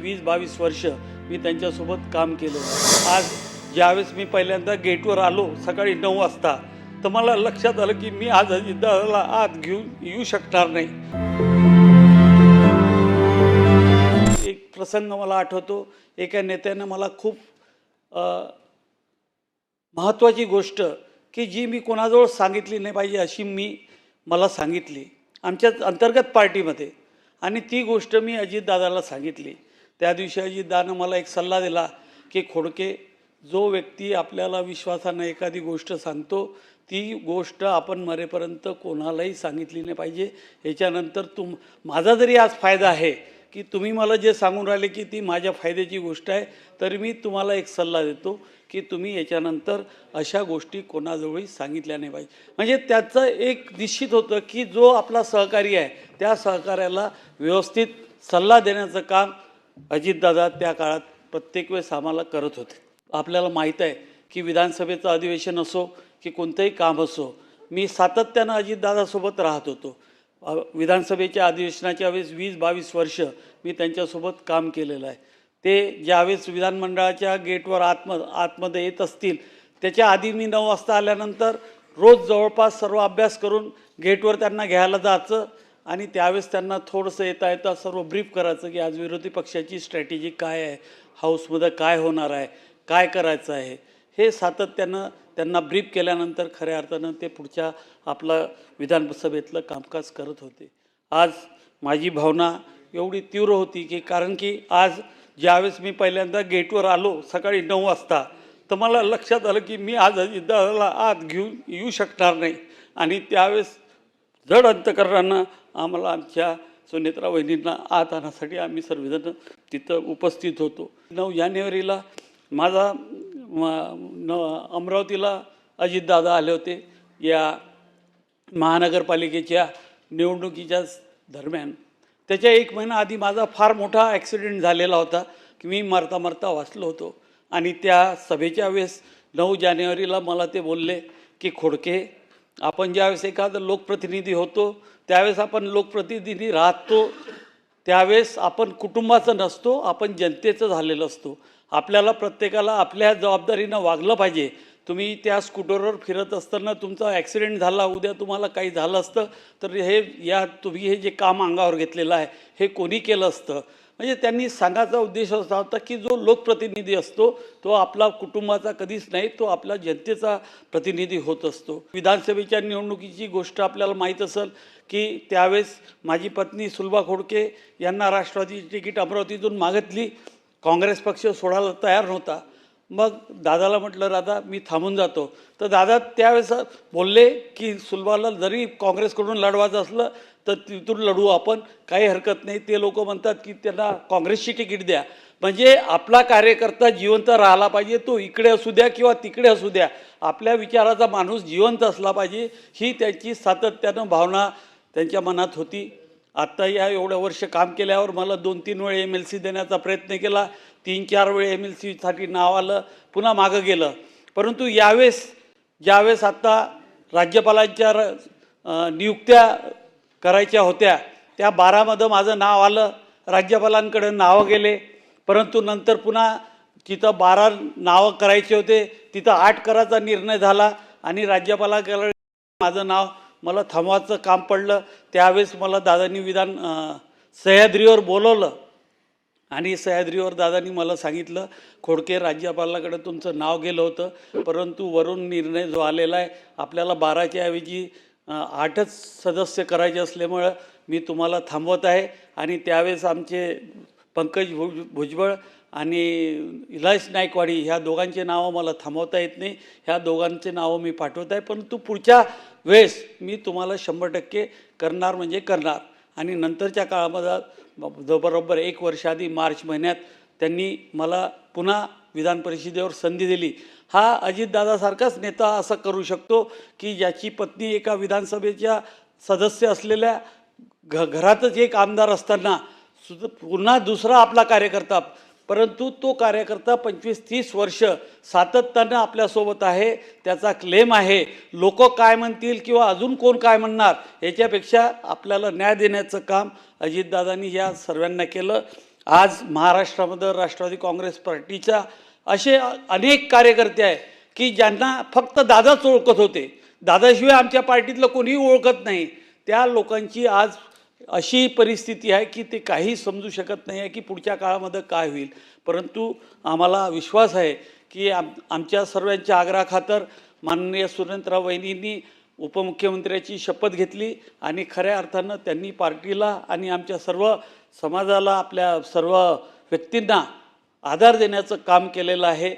20-22 वर्ष मी त्यांच्यासोबत काम केलं. आज ज्यावेळेस मी पहिल्यांदा गेटवर आलो सकाळी 9 वाजता, तर मला लक्षात आलं की मी आज अजितदादाला आत घेऊन येऊ शकणार नाही. एक प्रसंग मला आठवतो. एका नेत्यानं मला खूप महत्त्वाची गोष्ट की जी मी कोणाजवळ सांगितली नाही पाहिजे अशी मला सांगितली आमच्या अंतर्गत पार्टीमध्ये, आणि ती गोष्ट मी अजितदादाला सांगितली. त्या दिवशी अजितदादानं मला एक सल्ला दिला की खोडके, जो व्यक्ती आपल्याला विश्वासानं एखादी गोष्ट सांगतो ती गोष्ट आपण मरेपर्यंत कोणालाही सांगितली नाही पाहिजे. याच्यानंतर माझा जरी आज फायदा आहे की तुम्ही मला जे सांगून राहिले की ती माझ्या फायद्याची गोष्ट आहे, तरी मी तुम्हाला एक सल्ला देतो की तुम्ही याच्यानंतर अशा गोष्टी कोणाजवळही सांगितल्या नाही पाहिजे. म्हणजे त्याचं एक निश्चित होतं की जो आपला सहकारी आहे त्या सहकार्याला व्यवस्थित सल्ला देण्याचं काम अजितदादा त्या काळात प्रत्येक वेळेस आम्हाला करत होते. आपल्याला माहीत आहे की विधानसभेचं अधिवेशन असो की कोणतंही काम असो, मी सातत्यानं अजितदादासोबत राहत होतो. विधानसभेच्या अधिवेशनाच्या वेळेस 20-22 वर्ष मी त्यांच्यासोबत काम केलेलं आहे. ते ज्यावेळेस विधानमंडळाच्या गेटवर आतमध्ये येत असतील त्याच्या आधी मी 9 वाजता आल्यानंतर रोज जवळपास सर्व अभ्यास करून गेटवर त्यांना घ्यायला जायचं आणि त्यावेळेस त्यांना थोडंसं येता सर्व ब्रीफ करायचं की आज विरोधी पक्षाची स्ट्रॅटेजी काय आहे, हाऊसमध्ये काय होणार आहे, काय करायचं आहे, हे सातत्यानं त्यांना ब्रीफ केल्यानंतर खऱ्या अर्थानं ते पुढच्या आपलं विधानसभेतलं कामकाज करत होते. आज माझी भावना एवढी तीव्र होती की कारण की आज ज्यावेळेस मी पहिल्यांदा गेटवर आलो सकाळी 9 वाजता, तर मला लक्षात आलं की मी आज अजितदादाला आत घेऊन येऊ शकणार नाही. आणि त्यावेळेस जड अंतकरणानं आम्हाला आमच्या सुनेत्रा वहिनींना आत आणण्यासाठी आम्ही सर्वजण तिथं उपस्थित होतो. 9 जानेवारीला माझा अमरावतीला अजितदादा आले होते या महानगरपालिकेच्या निवडणुकीच्या दरम्यान. त्याच्या 1 महिना आधी माझा फार मोठा ॲक्सिडेंट झालेला होता की मी मरता वाचलो होतो. आणि त्या सभेच्या वेळेस 9 जानेवारीला मला ते बोलले की खोडके, आपण ज्यावेळेस एखादा लोकप्रतिनिधी होतो त्यावेळेस आपण लोकप्रतिनिधी राहतो, त्यावेळेस आपण कुटुंबाचं नसतो, आपण जनतेचं झालेलं असतो. आपल्याला प्रत्येकाला आपल्या जबाबदारीनं वागलं पाहिजे. तुम्ही त्या स्कूटरवर फिरत असताना तुमचा ॲक्सिडेंट झाला, उद्या तुम्हाला काही झालं असतं तर तुम्ही हे जे काम अंगावर घेतलेलं आहे हे कोणी केलं असतं. म्हणजे त्यांनी सांगायचा उद्देश असा होता की जो लोकप्रतिनिधी असतो तो आपला कुटुंबाचा कधीच नाही, तो आपला जनतेचा प्रतिनिधी होत असतो. विधानसभेच्या निवडणुकीची गोष्ट आपल्याला माहीत असेल की त्यावेळेस माझी पत्नी सुलभा खोडके यांना राष्ट्रवादीची तिकीट अमरावतीतून मागितली. काँग्रेस पक्ष सोडायला तयार नव्हता. मग दादाला म्हटलं, दादा मी थांबून जातो. तर दादा त्यावेळेस बोलले की सुलभाला जरी काँग्रेसकडून लढवायचं असलं तर तिथून लढू आपण, काही हरकत नाही. ते लोक म्हणतात की त्यांना काँग्रेसची तिकीट द्या. म्हणजे आपला कार्यकर्ता जिवंत राहिला पाहिजे, तो इकडे असू द्या किंवा तिकडे असू द्या, आपल्या विचाराचा माणूस जिवंत असला पाहिजे, ही त्यांची सातत्यानं भावना त्यांच्या मनात होती. आत्ता या एवढ्या वर्ष काम केल्यावर मला 2-3 वेळे MLC देण्याचा प्रयत्न केला, 3-4 वेळे MLCसाठी नाव आलं, पुन्हा मागं गेलं. परंतु ज्यावेळेस आत्ता राज्यपालांच्या नियुक्त्या करायच्या होत्या त्या 12मध्ये माझं नाव आलं, राज्यपालांकडे नावं गेले. परंतु नंतर पुन्हा तिथं 12 नावं करायचे होते, तिथं 8 करायचा निर्णय झाला आणि राज्यपालाकडे माझं नाव मला थांबवायचं काम पडलं. त्यावेळेस मला दादांनी सह्याद्रीवर बोलवलं आणि सह्याद्रीवर दादांनी मला सांगितलं, खोडके, राज्यपालाकडे तुमचं नाव गेलं होतं परंतु वरून निर्णय जो आलेला आहे आपल्याला 12च्या ऐवजी 8च सदस्य करायचे असल्यामुळं मी तुम्हाला थांबवत आहे. आणि त्यावेळेस आमचे पंकज भुजबळ आणि इलास नायकवाडी ह्या दोघांचे नावं मला थांबवता येत नाही, ह्या दोघांचे नावं मी पाठवत आहे. परंतु पुढच्या वेळेस मी तुम्हाला 100% करणार म्हणजे करणार. आणि नंतरच्या काळामध्ये बरोबर 1 वर्ष आधी मार्च महिन्यात त्यांनी मला पुन्हा विधान परिषदेवर संधी दिली. हा अजितदादासारखाच नेता असं करू शकतो की ज्याची पत्नी एका विधानसभेच्या सदस्य असलेल्या घरातच एक आमदार असताना पुन्हा दुसरा आपला कार्यकर्ता, परंतु तो कार्यकर्ता 25-30 वर्ष सातत्यानं आपल्यासोबत आहे, त्याचा क्लेम आहे. लोक काय म्हणतील किंवा अजून कोण काय म्हणणार याच्यापेक्षा आपल्याला न्याय देण्याचं काम अजितदादांनी या सर्वांना केलं. आज महाराष्ट्रामध्ये राष्ट्रवादी काँग्रेस पार्टीच्या असे अनेक कार्यकर्ते आहे की ज्यांना फक्त दादाच ओळखत होते, दादाशिवाय आमच्या पार्टीतलं कोणीही ओळखत नाही. त्या लोकांची आज अशी परिस्थिती आहे की ते काही समजू शकत नाही आहे की पुढच्या काळामध्ये काय होईल. परंतु आम्हाला विश्वास आहे की आमच्या सर्वांच्या आग्रहाखातर माननीय सुरेंद्रराव वहिनींनी उपमुख्यमंत्र्याची शपथ घेतली आणि खऱ्या अर्थानं त्यांनी पार्टीला आणि आमच्या सर्व समाजाला, आपल्या सर्व व्यक्तींना आधार देण्याचं काम केलेलं आहे.